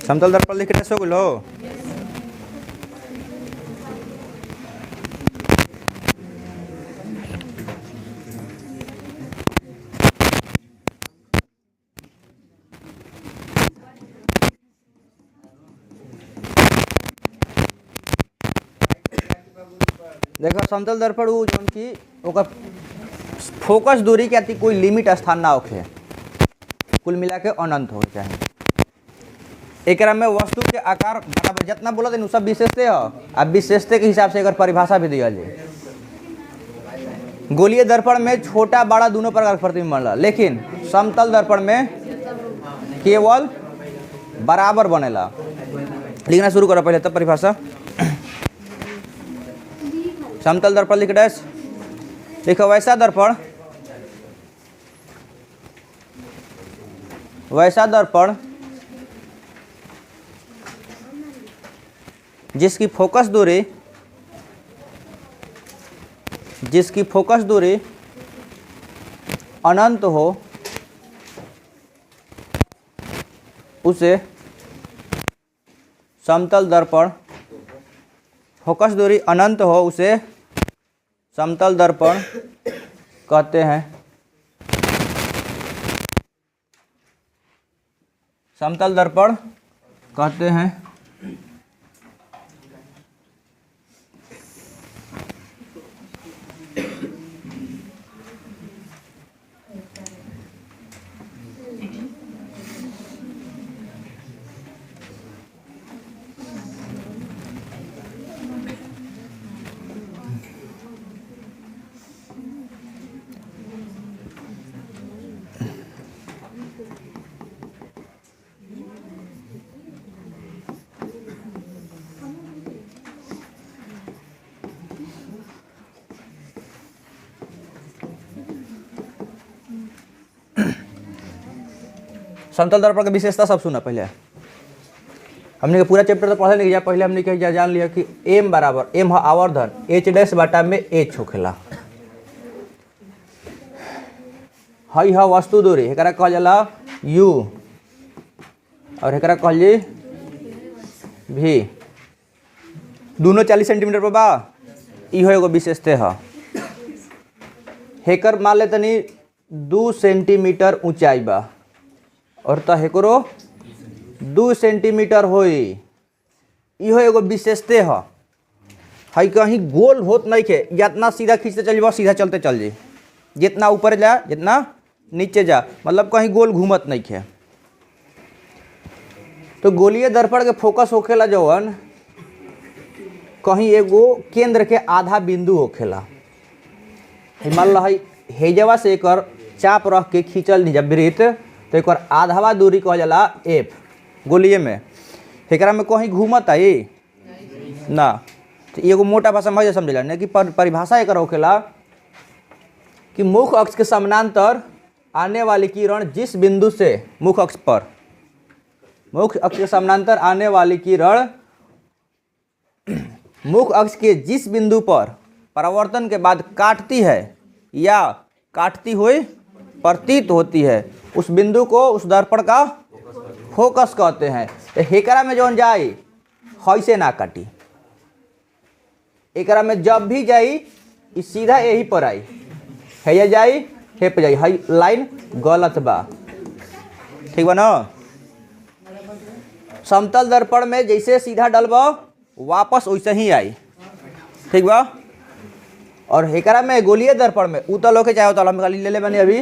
समतल दर्पण लिख रहे सो लो। देखो समतल दर्पण वो जौन की ओकर फोकस दूरी के अति कोई लिमिट स्थान ना होखे, कुल मिला के अनंत हो चाहिए। एकरा में वस्तु के आकार बराबर जितना बोला था सब विशेषते है। अब विशेषते के हिसाब से अगर परिभाषा भी दिया जाए, गोलीय दर्पण में छोटा बड़ा दोनों प्रकार का प्रतिबिंब बनला, लेकिन समतल दर्पण में केवल बराबर बनेला। लिखना शुरू करो पहले तब परिभाषा। समतल दर्पण लिख डैश लिखो वैसा दर्पण जिसकी फोकस दूरी अनंत हो उसे समतल दर्पण, फोकस दूरी अनंत हो उसे समतल दर्पण कहते हैं। समतल दर्पण कहते हैं। समतल दर्पण की विशेषता सब सुना पहले। हमने पूरा चैप्टर तो पढ़े नहीं गया, पहले हमने क्या जान लिया कि एम बराबर एम है आवर्धन एच डैश बटा में एच होखेला। हई है वस्तु दूरी, एकरा कहल जाला यू और एकरा कहल जी भी। दोनों 40 सेंटीमीटर पर बा, इहो एगो विशेषते है। हेकर मान ले तनी 2 सेंटीमीटर ऊंचाई बा और त हेकरो 2 सेंटीमीटर होई, इहो एगो विशेषते है। हई कहीं गोल होत नहीं के, जितना सीधा खींचते चल सीधा चलते चल जी, जितना ऊपर जा जितना नीचे जा, मतलब कहीं गोल घूमत नहीं के। तो गोलीय दर्पण के फोकस होखेला जवन कहीं एगो केंद्र के आधा बिंदु होखेला। मान लो हेजवा से एकर चाप रख के खींचल नहीं जब वृत्त, तो एक आधावा दूरी कहल जाला एफ गोलीय में। एकरा में कहीं घूमत आई ना, तो एगो मोटा भाषा में समझेला नहीं कि परिभाषा एक होखेला कि मुख्य अक्ष के समानांतर आने वाली किरण जिस बिंदु से मुख्य अक्ष के समानांतर आने वाली किरण मुख्य अक्ष के जिस बिंदु पर परावर्तन के बाद काटती है या काटती हुई प्रतीत होती है, उस बिंदु को उस दर्पण का फोकस कहते हैं। तो एकरा में जौन जाई हई से ना काटी, एकरा में जब भी जाई सीधा यही पर आई, है जाई हे पे जाई, हई लाइन गलत बा, ठीक बा ना। समतल दर्पण में जैसे सीधा डलबा वापस वैसे ही आई, ठीक बा। और एकरा में गोलीय दर्पण में उतल होके चाहे उतल, हम खाली ले ले बनी अभी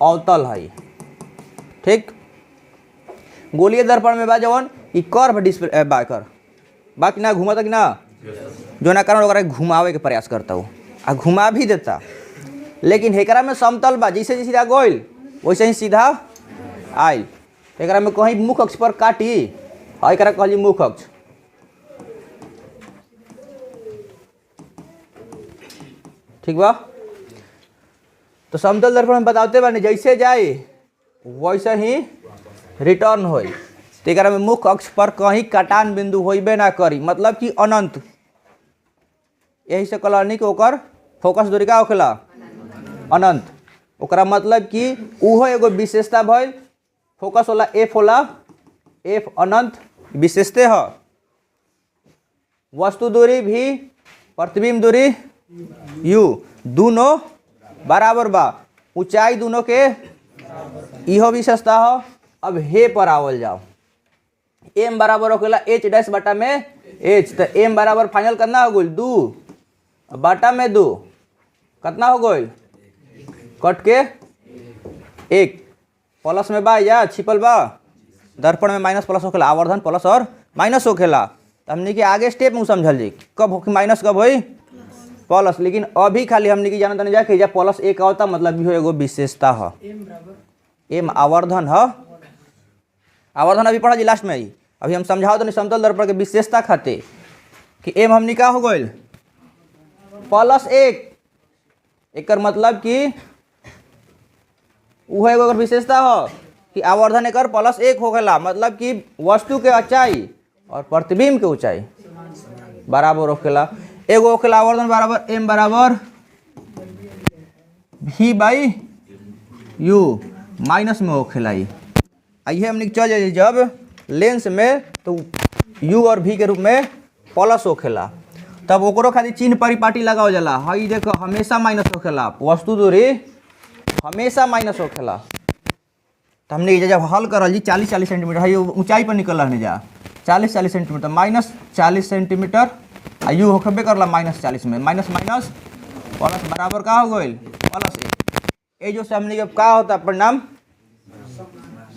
अवतल है, ठीक। गोलीय दर्पण में बा जवन ई कर्व डिस्प्ले बा कर बाकी ना घुमाता कि ना, जो ना कारण ओकरा घुमावे के प्रयास करता हूँ आ घुमा भी देता। लेकिन एकरा में समतल बा, जैसे सीधा गोइल वैसे ही सीधा आयल। एकरा में कहीं मुख्य अक्ष पर काटी, एकरा कहली मुख्य अक्ष, ठीक बा। तो समतल दर्पण में बताते बानी जैसे जाए वैसे ही रिटर्न होई। तो एकरा में मुख्य अक्ष पर कहीं कटान बिंदु होइबे ना करी, मतलब कि अनंत। यही से कहलानी कि ओकर फोकस दूरी का होखेला अनंत। ओकरा मतलब कि उहो एगो विशेषता भइल, फोकस होला एफ अनंत विशेषते ह। वस्तु दूरी भी प्रतिबिंब दूरी u दोनों बराबर बा, ऊंचाई दोनों के इहो विशेषता ह। अब हे पर आवल जाओ, m बराबर होकेला h डैश बटा में h, तो m बराबर फाइनल कितना हो गई 2 बटा में 2 कितना हो गई कट के 1, प्लस में बा या छिपल बा, दर्पण में माइनस प्लस होखेला, आवर्धन प्लस और माइनस होखेला। तो हमने के आगे स्टेप में समझल जी कब हो माइनस कब होई प्लस, लेकिन अभी खाली हमने की जानत नहीं जा कि जब प्लस 1 आवता मतलब भी एगो विशेषता ह। m आवर्धन ह, आवर्धन अभी पढ़ा जी लास्ट में ही, अभी हम समझाओ तो नहीं समतल दर्पण के विशेषता खातिर कि m हमनी का हो गई प्लस 1, एक मतलब कि वह एगो विशेषता हो कि आवर्धन एक प्लस 1 होखेला, मतलब कि वस्तु के ऊंचाई और प्रतिबिंब के ऊंचाई बराबर होखेला। एगो होखेला आवर्धन बराबर m बराबर v बाई u माइनस में होखेला। आइए हमने चल जाइए जब लेंस में तो u और v के रूप में प्लस होखेला, तब ओकरो खातिर चिन्ह परिपाटी लगाओ जाला। हई देखो हमेशा माइनस होखेला, वस्तु दूरी हमेशा माइनस होखेला। तो हमने जब हल करल जी 40 सेंटीमीटर है ऊंचाई पर निकल रहने जा 40 सेंटीमीटर माइनस 40 सेंटीमीटर आ यू होखबे करला माइनस 40 में माइनस माइनस प्लस बराबर का हो गई प्लस 1। ये जो से हमने जब का होता परिणाम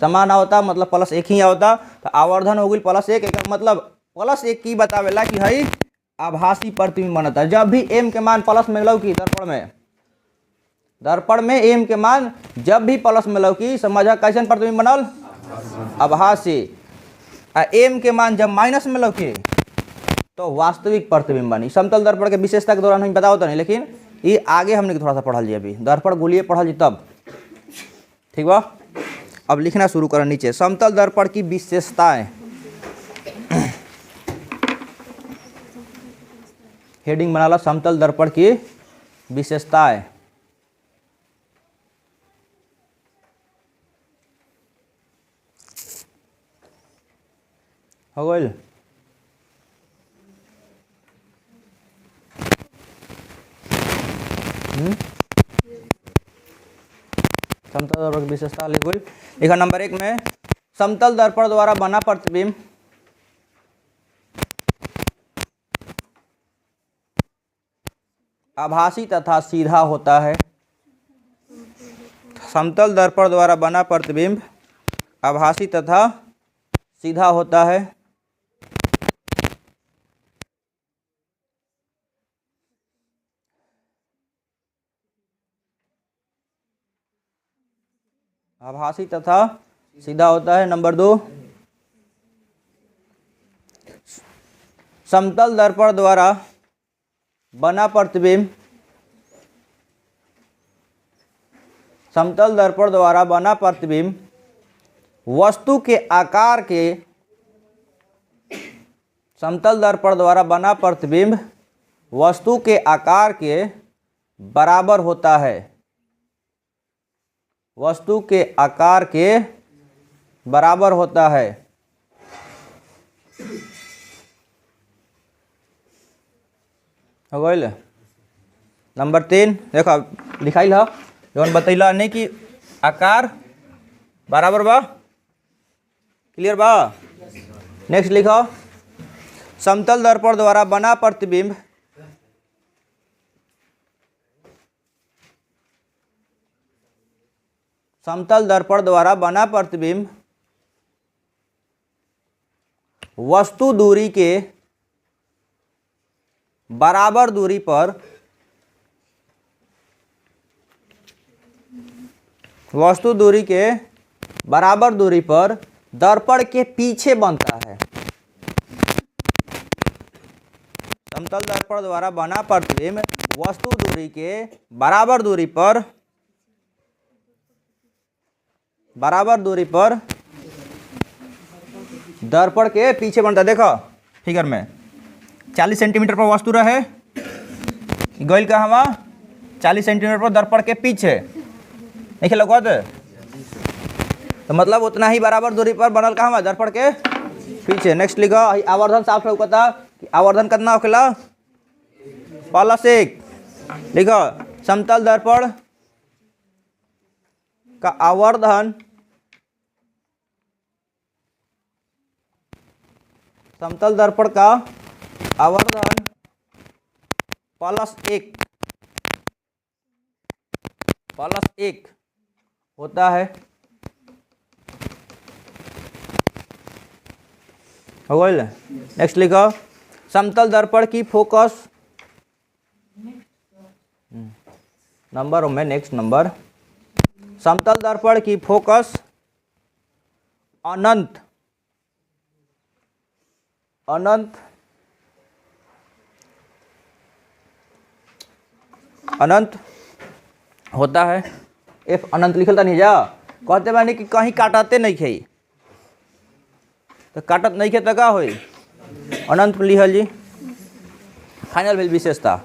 समान होता मतलब प्लस 1 ही होता, तो आवर्धन हो गई प्लस 1, एक मतलब प्लस 1 की बतावेला कि हई आभासी प्रतिबिंब बनता। जब भी m के मान प्लस में लौकी दर्पण में m के मान जब भी प्लस में लौकी समझा कैसन प्रतिबिंब बनल आभासी, आ m के मान जब माइनस में लौकी तो वास्तविक प्रतिबिंब बनी। समतल दर्पण के विशेषता के दौरान हम बताओ तो नहीं, लेकिन ये आगे हमने थोड़ा सा पढ़ल जी, अभी दर्पण गोलीय पढ़ल जी तब ठीक बा। अब लिखना शुरू करें नीचे समतल दर्पण की विशेषताएं, हेडिंग बना ला समतल दर्पण की विशेषताएं। हो गइल समतल दर्पण की विशेषता लिख गइल। देखा नंबर 1 में समतल दर्पण द्वारा बना प्रतिबिंब आभासी तथा सीधा होता है। समतल दर्पण द्वारा बना प्रतिबिंब आभासी तथा सीधा होता है। आभासी तथा सीधा होता है। नंबर 2 समतल दर्पण द्वारा बना प्रतिबिंब समतल दर्पण द्वारा बना प्रतिबिंब वस्तु के आकार के समतल दर्पण द्वारा बना प्रतिबिंब वस्तु के आकार के बराबर होता है। वस्तु के आकार के बराबर होता है। हो गइल। नंबर 3 देखो लिखाइल है जौन बतैला नहीं कि आकार बराबर बा, क्लियर बा। नेक्स्ट लिखो समतल दर्पण द्वारा बना प्रतिबिंब समतल दर्पण द्वारा बना प्रतिबिंब वस्तु दूरी के बराबर दूरी पर वस्तु दूरी के बराबर दूरी पर दर्पण के पीछे बनता है। समतल दर्पण द्वारा बना प्रतिबिंब वस्तु दूरी के बराबर दूरी पर दर्पण के पीछे बनता है। देखो फिगर में 40 सेंटीमीटर पर वस्तु रहे गइल का हवा 40 सेंटीमीटर पर दर्पण के पीछे नहीं लगत, तो मतलब उतना ही बराबर दूरी पर बनल कहाँ दर्पण के पीछे। नेक्स्ट लिखो आवर्धन साफ होता कि आवर्धन कितना होखेला +1। लिखो समतल दर्पण का आवर्धन समतल दर्पण का आवर्धन +1 होता है। हो गई। नेक्स्ट लिखो समतल दर्पण की फोकस नंबर में नेक्स्ट नंबर समतल दर्पण की फोकस अनंत होता है। एफ अनंत लिखल था नहीं जा कहते बानी कि कहीं काटते नहीं खे, तो काटत नहीं खे तो का होई अनंत लिखल जी। फाइनल भेल विशेषता।